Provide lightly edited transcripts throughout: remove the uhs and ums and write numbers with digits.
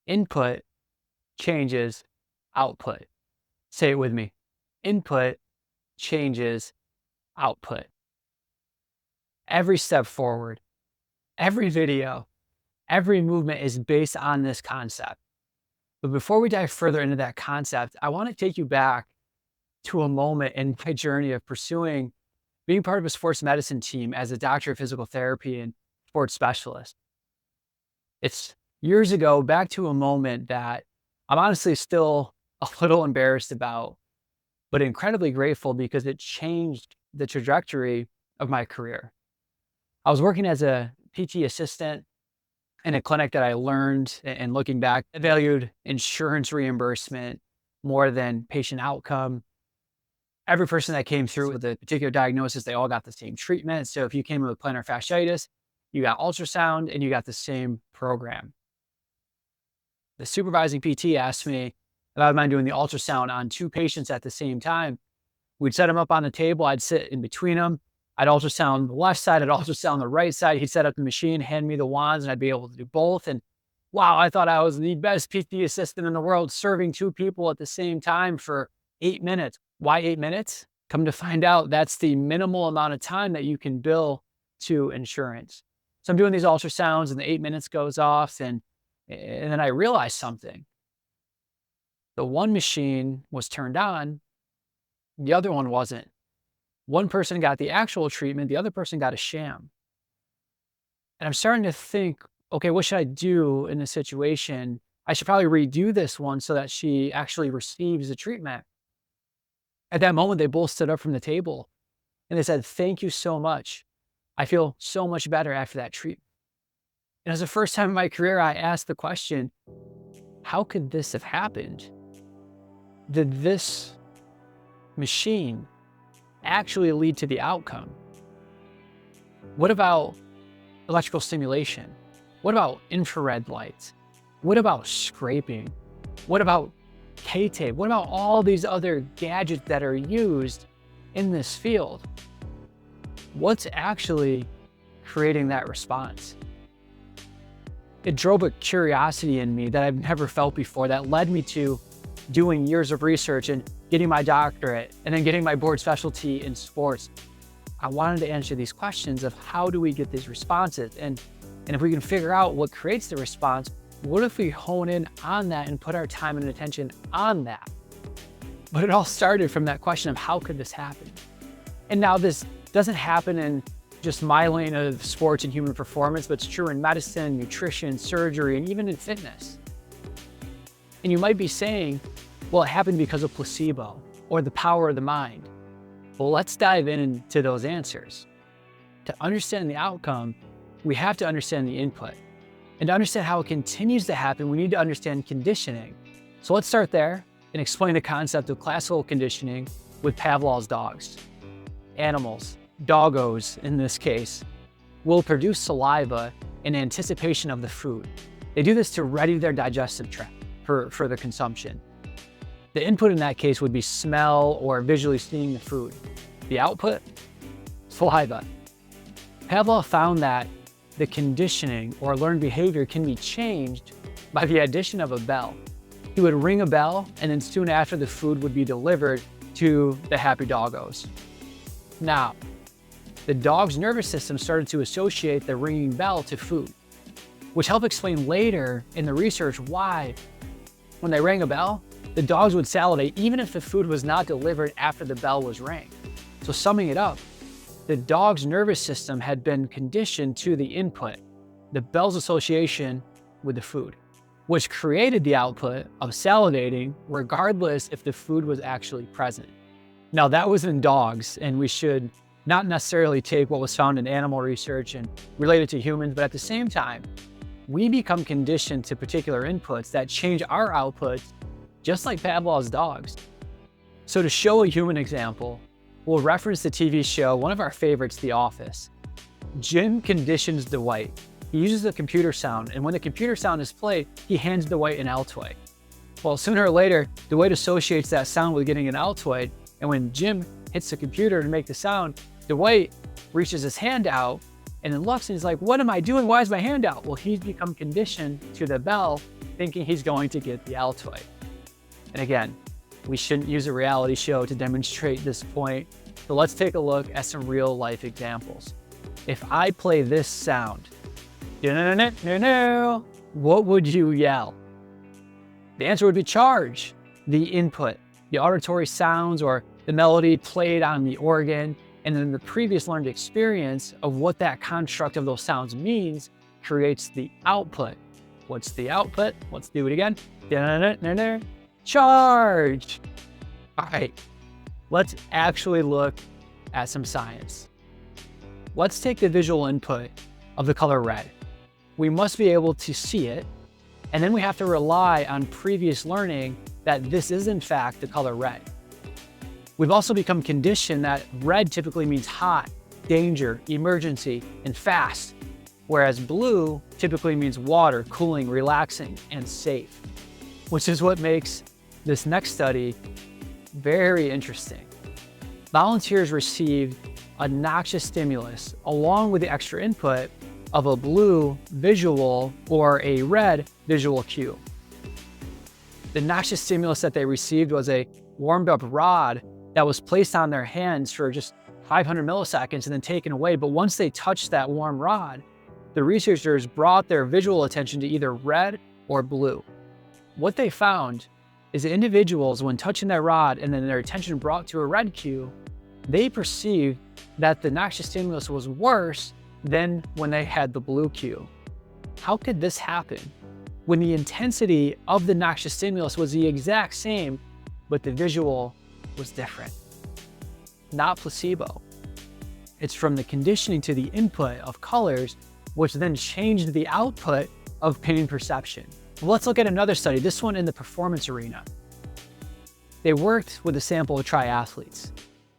Input changes output. Say it with me. Input changes output. Every step forward, every video, every movement is based on this concept. But before we dive further into that concept, I want to take you back to a moment in my journey of pursuing being part of a sports medicine team as a doctor of physical therapy and sports specialist. It's years ago, back to a moment that I'm honestly still a little embarrassed about, but incredibly grateful because it changed the trajectory of my career. I was working as a PT assistant in a clinic that I learned, and looking back, I valued insurance reimbursement more than patient outcome. Every person that came through with a particular diagnosis, they all got the same treatment. So if you came in with plantar fasciitis, you got ultrasound and you got the same program. The supervising PT asked me if I would mind doing the ultrasound on 2 patients at the same time. We'd set them up on the table. I'd sit in between them. I'd ultrasound the left side. I'd ultrasound the right side. He'd set up the machine, hand me the wands, and I'd be able to do both. And wow, I thought I was the best PT assistant in the world, serving 2 people at the same time for 8 minutes. Why 8 minutes? Come to find out, that's the minimal amount of time that you can bill to insurance. So I'm doing these ultrasounds and the 8 minutes goes off, and then I realized something. The one machine was turned on, the other one wasn't. One person got the actual treatment, the other person got a sham. And I'm starting to think, okay, what should I do in this situation? I should probably redo this one so that she actually receives the treatment. At that moment, they both stood up from the table and they said, "Thank you so much. I feel so much better after that treatment." And it was the first time in my career I asked the question, how could this have happened? Did this machine actually lead to the outcome? What about electrical stimulation? What about infrared lights? What about scraping? What about K-tape? What about all these other gadgets that are used in this field? What's actually creating that response? It drove a curiosity in me that I've never felt before that led me to doing years of research and getting my doctorate and then getting my board specialty in sports. I wanted to answer these questions of how do we get these responses? And if we can figure out what creates the response, what if we hone in on that and put our time and attention on that? But it all started from that question of how could this happen? And now this doesn't happen in just my lane of sports and human performance, but it's true in medicine, nutrition, surgery, and even in fitness. And you might be saying, well, it happened because of placebo or the power of the mind. Well, let's dive into those answers. To understand the outcome, we have to understand the input. And to understand how it continues to happen, we need to understand conditioning. So let's start there and explain the concept of classical conditioning with Pavlov's dogs. Animals, doggos in this case, will produce saliva in anticipation of the food. They do this to ready their digestive tract for the consumption. The input in that case would be smell or visually seeing the food. The output, saliva. Pavlov found that the conditioning or learned behavior can be changed by the addition of a bell. He would ring a bell, and then soon after the food would be delivered to the happy doggos. Now, the dog's nervous system started to associate the ringing bell to food, which helped explain later in the research why, when they rang a bell, the dogs would salivate even if the food was not delivered after the bell was rang. So summing it up, the dog's nervous system had been conditioned to the input, the bell's association with the food, which created the output of salivating regardless if the food was actually present. Now that was in dogs, and we should not necessarily take what was found in animal research and relate it to humans, but at the same time, we become conditioned to particular inputs that change our outputs, just like Pavlov's dogs. So to show a human example, we'll reference the TV show, one of our favorites, The Office. Jim conditions Dwight. He uses the computer sound, and when the computer sound is played, he hands Dwight an Altoid. Well, sooner or later, Dwight associates that sound with getting an Altoid, and when Jim hits the computer to make the sound, Dwight reaches his hand out and then looks and he's like, "What am I doing? Why is my hand out?" Well, he's become conditioned to the bell thinking he's going to get the Altoid. And again, we shouldn't use a reality show to demonstrate this point. So let's take a look at some real life examples. If I play this sound, what would you yell? The answer would be charge. The input, the auditory sounds or the melody played on the organ, and then the previous learned experience of what that construct of those sounds means creates the output. What's the output? Let's do it again. Charge. All right, let's actually look at some science. Let's take the visual input of the color red. We must be able to see it, and then we have to rely on previous learning that this is in fact the color red. We've also become conditioned that red typically means hot, danger, emergency, and fast, whereas blue typically means water, cooling, relaxing, and safe, which is what makes this next study very interesting. Volunteers received a noxious stimulus along with the extra input of a blue visual or a red visual cue. The noxious stimulus that they received was a warmed up rod that was placed on their hands for just 500 milliseconds and then taken away. But once they touched that warm rod, the researchers brought their visual attention to either red or blue. What they found is that individuals, when touching that rod and then their attention brought to a red cue, they perceived that the noxious stimulus was worse than when they had the blue cue. How could this happen when the intensity of the noxious stimulus was the exact same, but the visual was different? Not placebo. It's from the conditioning to the input of colors, which then changed the output of pain perception. Well, let's look at another study, this one in the performance arena. They worked with a sample of triathletes.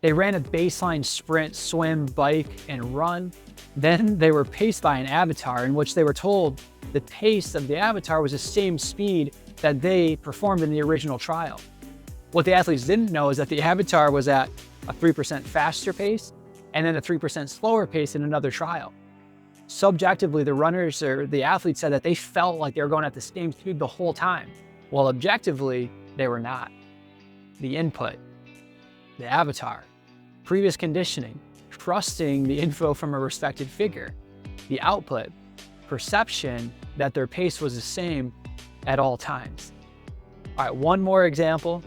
They ran a baseline sprint, swim, bike, and run. Then they were paced by an avatar in which they were told the pace of the avatar was the same speed that they performed in the original trial. What the athletes didn't know is that the avatar was at a 3% faster pace and then a 3% slower pace in another trial. Subjectively, the runners or the athletes said that they felt like they were going at the same speed the whole time, while objectively, they were not. The input, the avatar, previous conditioning, trusting the info from a respected figure, the output, perception that their pace was the same at all times. All right, one more example.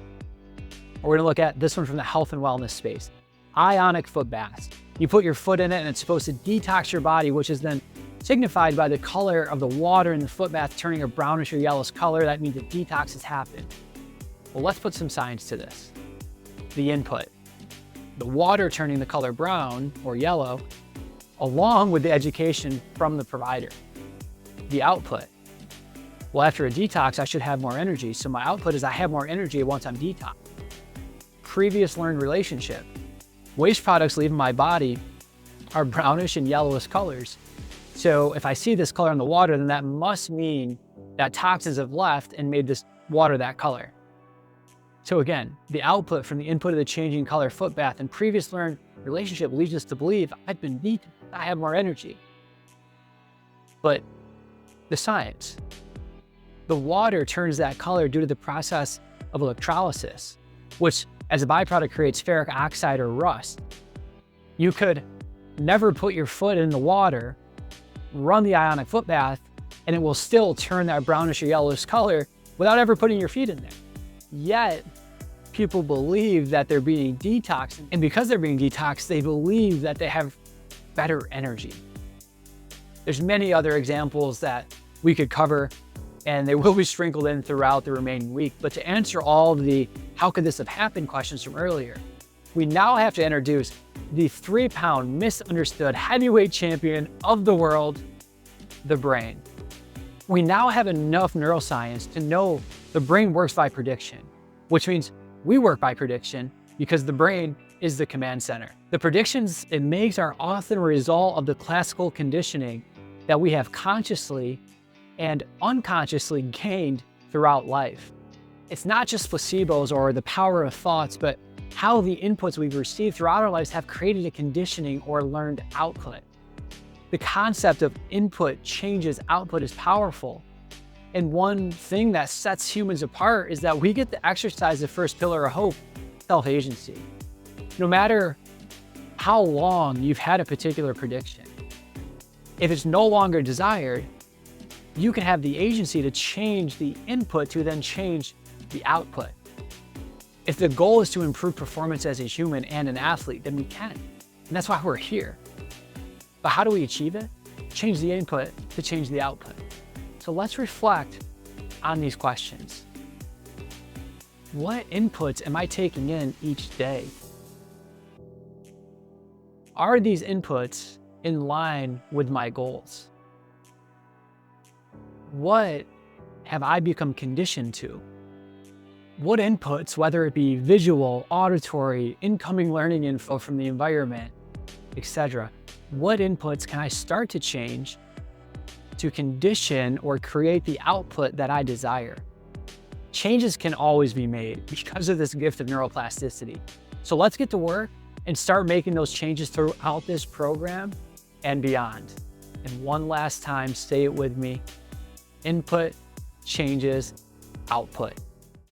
We're gonna look at this one from the health and wellness space. Ionic foot baths. You put your foot in it and it's supposed to detox your body, which is then signified by the color of the water in the foot bath turning a brownish or yellowish color. That means a detox has happened. Well, let's put some science to this. The input, the water turning the color brown or yellow, along with the education from the provider. The output, well, after a detox, I should have more energy. So my output is I have more energy once I'm detoxed. Previous learned relationship. Waste products leaving my body are brownish and yellowish colors. So if I see this color in the water, then that must mean that toxins have left and made this water that color. So again, the output from the input of the changing color foot bath and previous learned relationship leads us to believe I've been detoxed, I have more energy. But the science, the water turns that color due to the process of electrolysis, which as a byproduct creates ferric oxide or rust. You could never put your foot in the water, run the ionic foot bath, and it will still turn that brownish or yellowish color without ever putting your feet in there. Yet, people believe that they're being detoxed, and because they're being detoxed, they believe that they have better energy. There's many other examples that we could cover, and they will be sprinkled in throughout the remaining week. But to answer all of the how could this have happened questions from earlier, we now have to introduce the 3-pound misunderstood heavyweight champion of the world, the brain. We now have enough neuroscience to know the brain works by prediction, which means we work by prediction because the brain is the command center. The predictions it makes are often a result of the classical conditioning that we have consciously and unconsciously gained throughout life. It's not just placebos or the power of thoughts, but how the inputs we've received throughout our lives have created a conditioning or learned output. The concept of input changes output is powerful And one thing that sets humans apart is that we get to exercise the first pillar of hope, self-agency. No matter how long you've had a particular prediction, if it's no longer desired, you can have the agency to change the input to then change the output. If the goal is to improve performance as a human and an athlete, then we can. And that's why we're here. But how do we achieve it? Change the input to change the output. So let's reflect on these questions. What inputs am I taking in each day? Are these inputs in line with my goals? What have I become conditioned to? What inputs, whether it be visual, auditory, incoming learning info from the environment, etc., what inputs can I start to change to condition or create the output that I desire? Changes can always be made because of this gift of neuroplasticity. So let's get to work and start making those changes throughout this program and beyond. And one last time, say it with me. Input changes output.